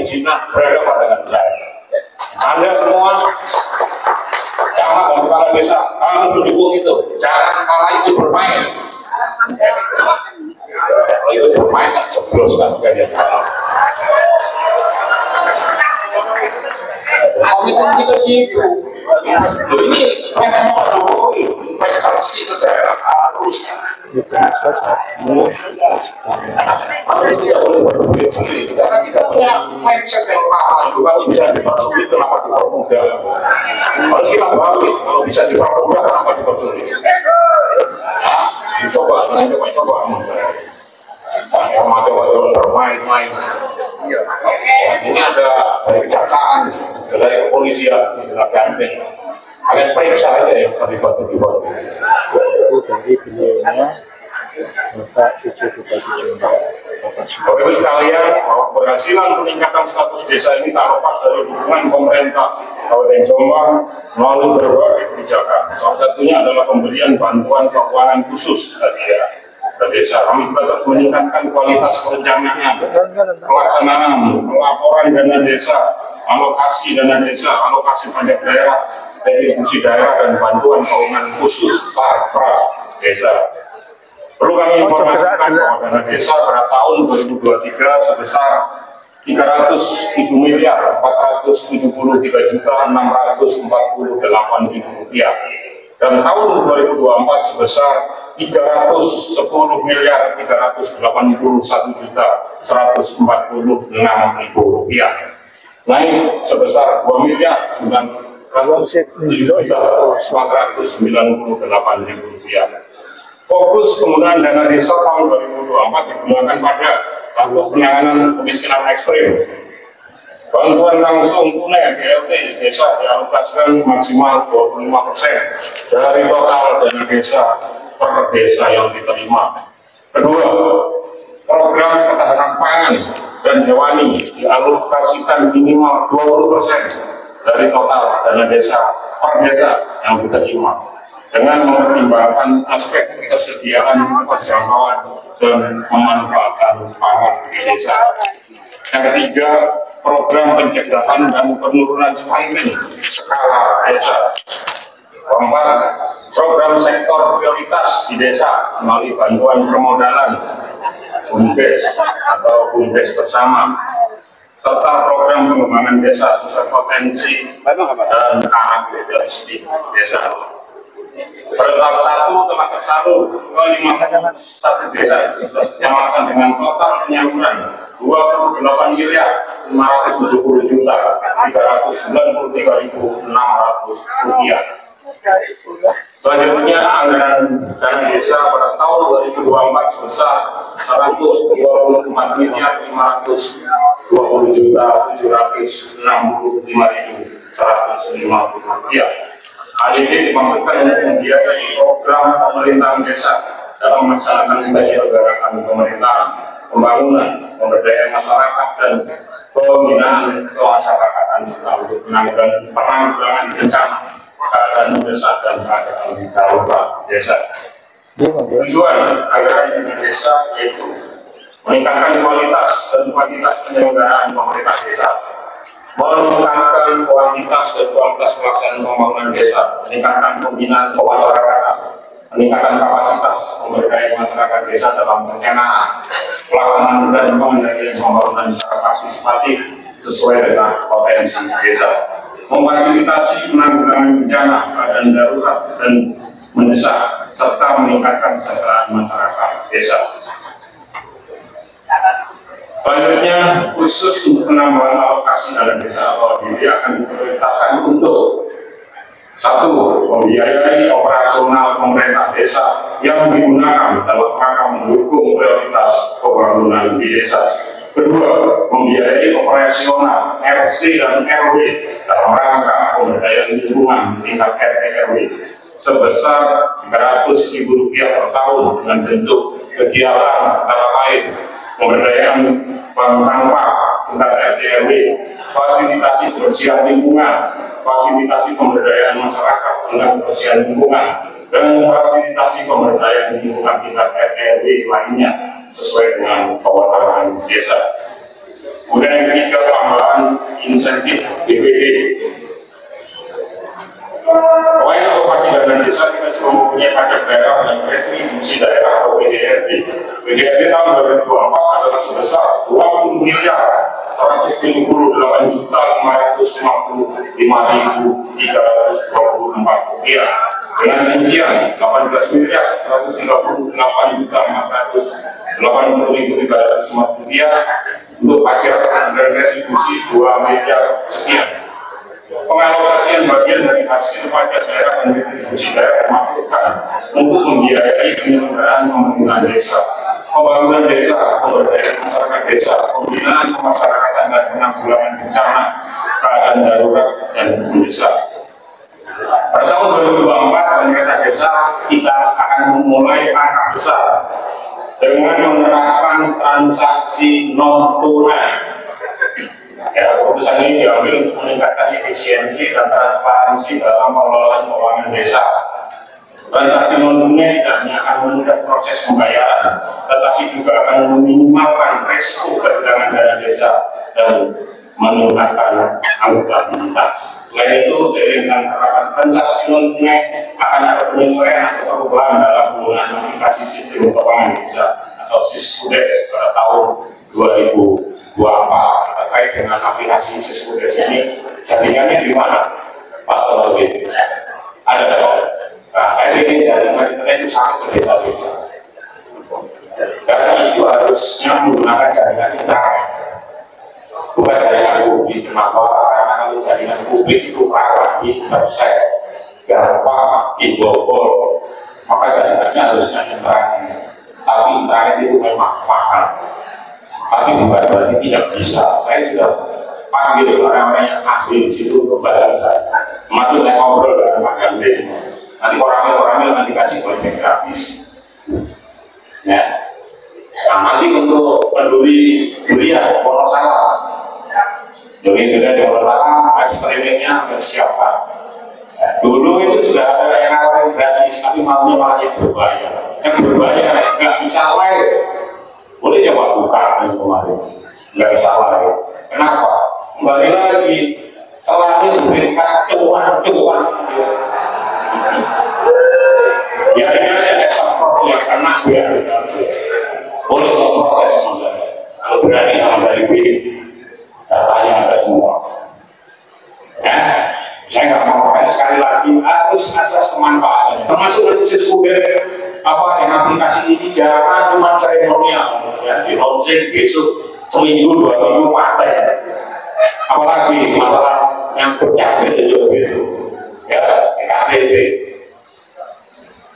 perizinan berhadapan dengan saya. Anda semua camat dan kepala desa harus mendukung itu. Jangan malah ikut bermain. Kalau ikut bermain kan jeblos kan kalian. Komitmen kita gitu. Loh, ini memang Pak Jokowi investasi ke daerah harus harus tidak boleh berduit sendiri karena kita punya mindset yang lama itu kalau bisa dipersulit kenapa dipermudah, harus kita balik kalau bisa dipermudah kenapa dipersulit. Coba bermain-main. Ini ada dari kejaksaan, dari kepolisian, dari gandeng. Alias periksa aja ya terlibat itu dari beliaunya Bapak DJ Bupati Jombang. Bapak Ibu sekalian, bahwa keberhasilan peningkatan status desa ini tak lepas dari dukungan pemerintah Kabupaten Jombang melalui berbagai kebijakan. Salah satunya adalah pemberian bantuan keuangan khusus bagi desa. Kami juga terus meningkatkan kualitas perencanaan, pelaksanaan, pelaporan dana desa, alokasi dana desa, alokasi pajak daerah, retribusi daerah, dan bantuan keuangan khusus sarpras desa. Perlu kami informasikan bahwa dana desa pada tahun 2023 sebesar 307 miliar 473 juta 648.000 rupiah, dan tahun 2024 sebesar 310 miliar 381 juta 146.000 rupiah, naik sebesar 2 miliar 907 juta 498.000 rupiah. Fokus penggunaan dana desa tahun 2024 digunakan pada satu, penanganan kemiskinan ekstrim. Bantuan langsung tunai BLT desa dialokasikan maksimal 25% dari total dana desa per desa yang diterima. Kedua, program ketahanan pangan dan hewani dialokasikan minimal 20% dari total dana desa per desa yang diterima, dengan mempertimbangkan aspek ketersediaan, perjangkauan, dan pemanfaatan pangan di desa. Yang ketiga, program pencegahan dan penurunan stunting skala desa. Keempat, program sektor prioritas di desa melalui bantuan permodalan BUMDes atau BUMDes bersama, serta program pengembangan desa sesuai potensi dan karakteristik desa. Pada tahap 1 telah tersalur ke 51 desa kecamatan dengan total penyaluran 28 miliar 570 juta 393.600 rupiah. Selanjutnya, anggaran dana desa pada tahun 2024 sebesar 124 miliar 520 juta 765.150 rupiah. Hal ini dimaksudkan untuk membiayai program pemerintahan desa dalam melaksanakan kegiatan pemerintahan, pembangunan, pemberdayaan masyarakat, dan pembinaan kemasyarakatan, serta untuk penanggulangan bencana, keadaan desa, dan keadaan darurat desa. Tujuan anggaran dana desa yaitu meningkatkan kualitas dan kuantitas penyelenggaraan pemerintah desa, meningkatkan kuantitas dan kualitas pelaksanaan pembangunan desa, meningkatkan pembinaan kemasyarakatan, meningkatkan kapasitas pemberdayaan masyarakat desa dalam perencanaan, pelaksanaan dan pengendalian pembangunan secara partisipatif sesuai dengan potensi desa, memfasilitasi penanggulangan bencana, keadaan darurat dan mendesak, serta meningkatkan kesejahteraan masyarakat desa. Selanjutnya, khusus untuk penambahan alokasi dana desa atau DD akan diprioritaskan untuk: 1. Membiayai operasional pemerintah desa yang digunakan dalam rangka mendukung prioritas pembangunan di desa. 2. Membiayai operasional RT dan RW dalam rangka pemberdayaan lingkungan tingkat RT RW sebesar Rp300.000 per tahun dengan bentuk kegiatan antara lain pemberdayaan bank sampah tingkat RT RW, fasilitasi kebersihan lingkungan, fasilitasi pemberdayaan masyarakat dengan kebersihan lingkungan, dan fasilitasi pemberdayaan lingkungan tingkat RT RW lainnya sesuai dengan kewenangan desa. Kemudian yang ketiga, tambahan insentif BPD. Selain alokasi dana desa, kita juga mempunyai pajak daerah dan retribusi daerah atau PDRT. PDRT tahun 2024 adalah sebesar 20 miliar 178.555.324 rupiah dengan rincian 18 miliar 138.480.350 rupiah untuk pajak dan retribusi 2 miliar sekian. Pengalokasian bagian dari hasil pajak daerah dan retribusi daerah dimasukkan untuk membiayai penyelenggaraan pembangunan desa, pemberdayaan masyarakat desa, pembinaan kemasyarakatan dan penanggulangan bencana, keadaan darurat dan desa. Pada tahun 2024, pemerintah desa kita akan memulai langkah besar dengan menerapkan transaksi non tunai. Ya, keputusan ini diambil untuk meningkatkan efisiensi dan transparansi dalam pengelolaan keuangan desa. Transaksi non tunai tidak hanya akan memudahkan proses pembayaran, tetapi juga akan meminimalkan risiko kehilangan dana desa dan meningkatkan akuntabilitas. Selain itu, seiring dengan penerapan transaksi non tunai akan ada penyesuaian atau perubahan dalam penggunaan aplikasi sistem keuangan desa atau Siskudes pada tahun 2024. Terkait dengan aplikasi Siskudes ini, jaringannya di mana, Pak Salahuddin? Ada dong. Nah, saya ingin jaringan internet itu sampai ke desa-desa. Karena itu harusnya menggunakan jaringan internet, bukan jaringan publik. Kenapa? Karena kalau jaringan publik itu rawan di terset, gampang dibobol, maka jaringannya harusnya internet. Tapi internet itu memang mahal. Tapi bukan berarti tidak bisa. Saya sudah panggil orang-orang yang ahli di situ untuk bantu saya. Maksud saya ngobrol dengan Pak Gandhi. Nanti orang-orang nanti kasih proyek gratis. Ya. Nah, nanti untuk penduri durian Wonosalam, durian di Wonosalam, eksperimennya siapa? Ya, dulu itu sudah ada yang nawarin gratis, tapi maunya malah yang berbayar. Yang berbayar nggak bisa live. Boleh coba buka yang kemarin, nggak bisa live. Kenapa? Kembali lagi, selalu memberikan cuan. Ya ini aja ekspor yang kena biar boleh memprotes sama saya. Kalau berani sama dari B, datanya ada semua. Ya, saya nggak mau makanya sekali lagi harus asas kemanfaatannya. Termasuk dari Siskudes apa yang aplikasi ini jangan cuma seremonial, ya di launching besok seminggu 2 minggu paten. Apalagi masalah yang bercampur itu gitu, ya KTP.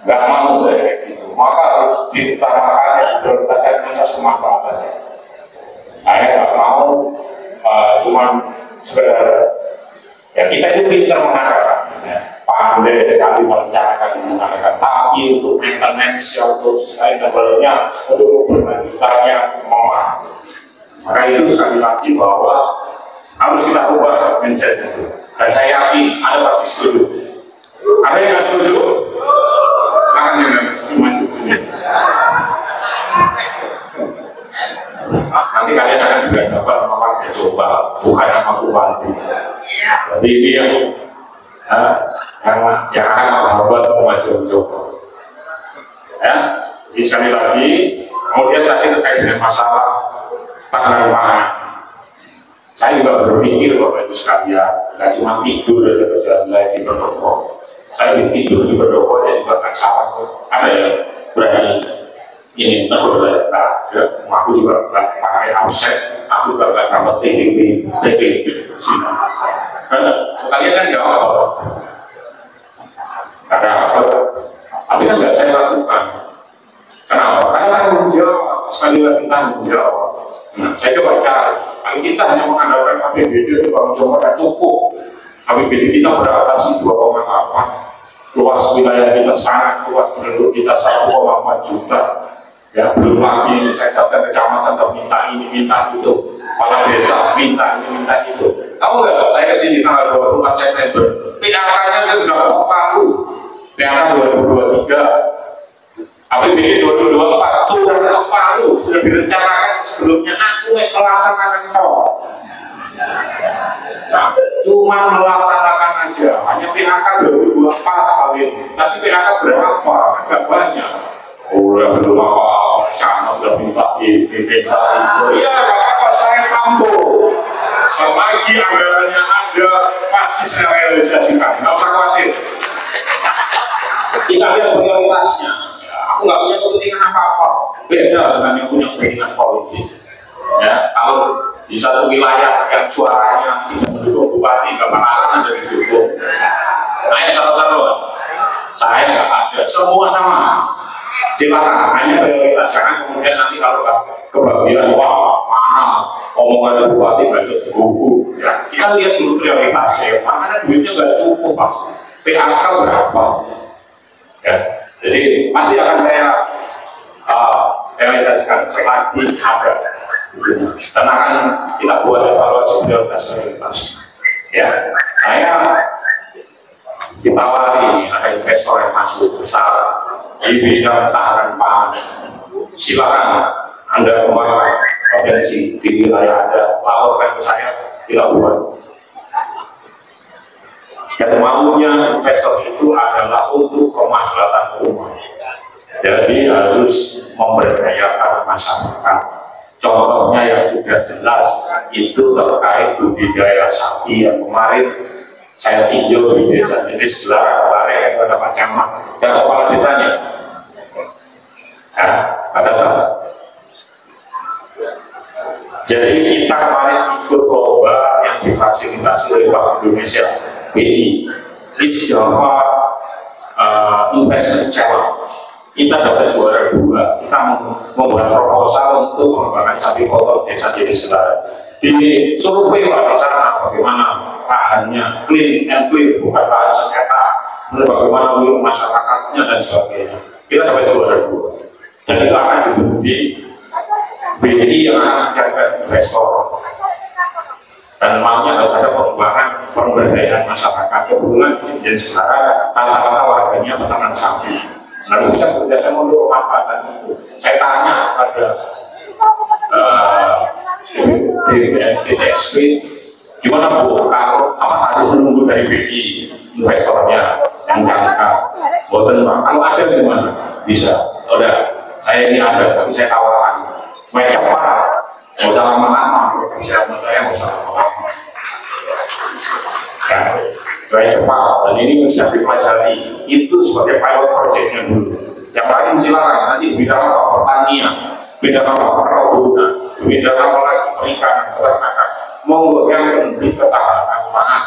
Nggak mau kayak gitu, maka harus diutamakan prioritaskan asas kemanfaatan. Saya nggak mau cuma sekedar ya kita itu pintar mengatakan, ya, pandai sekali merencanakan mengatakan, tapi untuk maintenance untuk sustainable-nya, untuk keberlanjutannya memang. Maka itu sekali lagi bahwa harus kita ubah mindset itu. Dan saya yakin ada pasti setuju. Ada yang nggak setuju? Silakan yang nggak setuju maju sini. Nanti kalian akan juga dapat memakai coba, bukan apa kuanti. Jadi ini yang akan menghambat kemajuan coba. Ya, jadi sekali lagi, kemudian tadi terkait dengan masalah tanaman pangan. Saya juga berpikir Bapak Ibu sekalian, nggak cuma tidur aja kerjaan saya di Pendopo. Saya tidur di Pendopo aja juga nggak salah. Ada yang berani ini tegur saya, aku juga nggak pakai offset, aku juga nggak dapat TPP sini. Kalian kan nggak apa, karena apa? Tapi kan nggak saya lakukan. Kenapa? Karena tanggung jawab, sekali lagi tanggung jawab. Nah, saya coba cari. Kalau kita hanya mengandalkan APBD itu kalau coba cukup. APBD kita berapa sih? 2,8. Luas wilayah kita sangat luas, penduduk kita 1,4 juta. Ya belum lagi saya datang ke kecamatan dan minta ini, minta itu. Kepala desa minta ini, minta itu. Tahu nggak? Saya kesini tanggal 24 September. PHK-nya saya sudah ketok palu. PHK 2023. APBD 2024 sudah ketok palu, sudah direncanakan sebelumnya. Aku melaksanakan tol. Nah, cuma melaksanakan aja, hanya PHK 2024 kali ini. Tapi PHK berapa? Agak banyak. Udah belum apa-apa, rencana udah minta ini, minta itu. Iya, apa saya tambuh. Selagi anggarannya ada, pasti saya realisasikan. Nggak usah khawatir. Kita lihat prioritasnya. Aku nggak punya kepentingan apa-apa. Beda dengan yang punya kepentingan politik. Ya, kalau di satu wilayah yang suaranya tidak mendukung bupati, kepala ada didukung. Nah, taruh-taruhan. Saya nggak ada. Semua sama. Silakan. Hanya prioritas. Jangan kemudian nanti kalau kebagian, wah mana omongan bupati nggak bisa digugur. Ya, kita lihat dulu prioritasnya. Mana duitnya nggak cukup pasti. PHK berapa? Ya, jadi pasti akan saya realisasikan selagi ada, dan akan kita buat evaluasi prioritas. Ya, saya ditawari ada investor yang masuk besar di bidang ketahanan pangan. Silakan Anda kembangkan potensi di wilayah Anda, laporkan ke saya, kita buat. Dan maunya investor itu adalah untuk kemaslahatan umum. Jadi harus memberdayakan masyarakat. Contohnya yang sudah jelas itu terkait budidaya sapi yang kemarin saya tinjau di desa jenis Gelaran itu ada Pak Camat dan kepala desanya. Ya, ada tak? Jadi kita kemarin ikut lomba yang difasilitasi oleh Bank Indonesia. BI, East Java Investment Challenge. Kita dapat juara 2. Kita membuat proposal untuk mengembangkan sapi kotor desa jenis Gelaran. Di survei di sana bagaimana lahannya clean and clear, bukan lahan sengketa, bagaimana masyarakatnya dan sebagainya. Kita dapat juara 2. Dan itu akan diberi di BI yang akan mencarikan investor. Dan maunya harus ada pengembangan pemberdayaan masyarakat. Kebetulan di Gelaran rata-rata warganya peternak sapi. Harus bisa bekerjasama untuk pemanfaatan itu. Saya tanya pada BTSP, gimana Bu, kalau apa harus menunggu dari BI investornya yang jangka? Boten Pak, kalau ada gimana? Bisa. Udah, saya ini ada, tapi saya tawarkan supaya cepat. Nggak usah lama-lama, kerja sama saya nggak usah lama-lama. Ya, supaya cepat. Dan ini sudah dipelajari. Itu sebagai pilot projectnya dulu. Yang lain silakan. Nanti di bidang apa? Pertanian, bidang apa? Perkebunan, bidang apa lagi? Perikanan, peternakan. Monggo yang penting ketahanan pangan.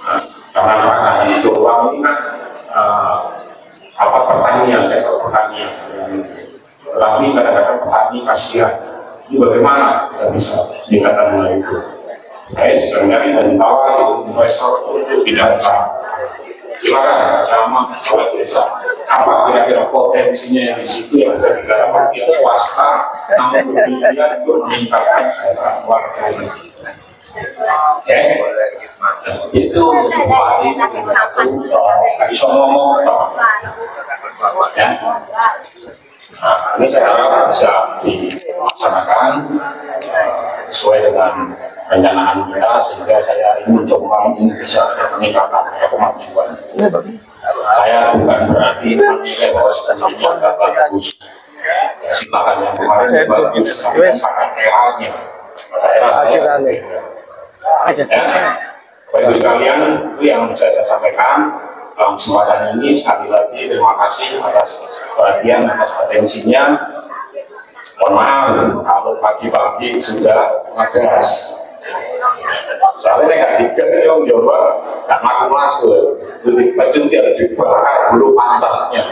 Ketahanan pangan di Jawa ini kan pertanian, sektor pertanian. Tapi kadang-kadang petani kasihan. Ini bagaimana kita bisa meningkatkan mulai itu? Saya sebenarnya dari awal investor untuk bidang pangan. Silakan sama kepala desa. Apa kira-kira potensinya yang di situ yang bisa digarap pihak swasta, namun kemudian untuk meningkatkan kesejahteraan warga kita. Ya, itu bupati satu bisa ngomong ya. Nah, ini saya harap bisa dilaksanakan sesuai dengan rencanaan kita, sehingga saya ingin mencoba ini bisa ada peningkatan, ada kemajuan. Saya bukan berarti menilai bahwa sebelumnya nggak bagus. Ya, silakan yang kemarin bagus, tapi pakai daerahnya. Daerah saya berbeda. Ya, Bapak Ibu sekalian, itu yang bisa saya sampaikan. Dalam kesempatan ini sekali lagi terima kasih atas perhatian, atas atensinya. Mohon maaf kalau pagi-pagi sudah ngegas. Soalnya nggak digas itu yang Jawa nggak laku-laku. Jadi baju harus dibakar dulu pantatnya.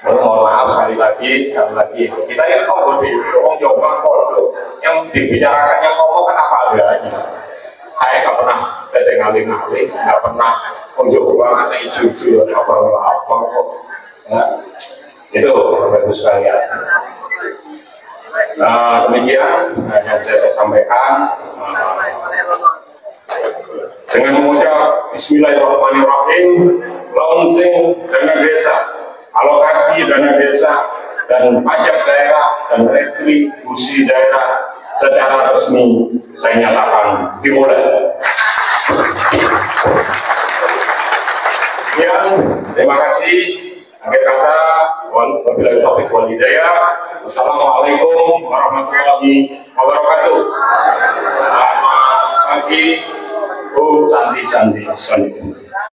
Mohon maaf sekali lagi. Kita yang ngomong di ngomong Jawa yang dibicarakannya ngomong kan apa adanya. Saya nggak pernah ngaling-ngaling, nggak pernah mencoba ada ijo-ijo apa kok. Itu Bapak Ibu sekalian. Demikian yang saya sampaikan. Dengan mengucap Bismillahirrahmanirrahim. Launching dana desa, alokasi dana desa, dan pajak daerah dan retribusi daerah secara resmi saya nyatakan dimulai. Sekian, terima kasih. Akhir kata, wabillahi taufiq wal hidayah. Assalamualaikum warahmatullahi wabarakatuh. Selamat pagi, Bu Santi.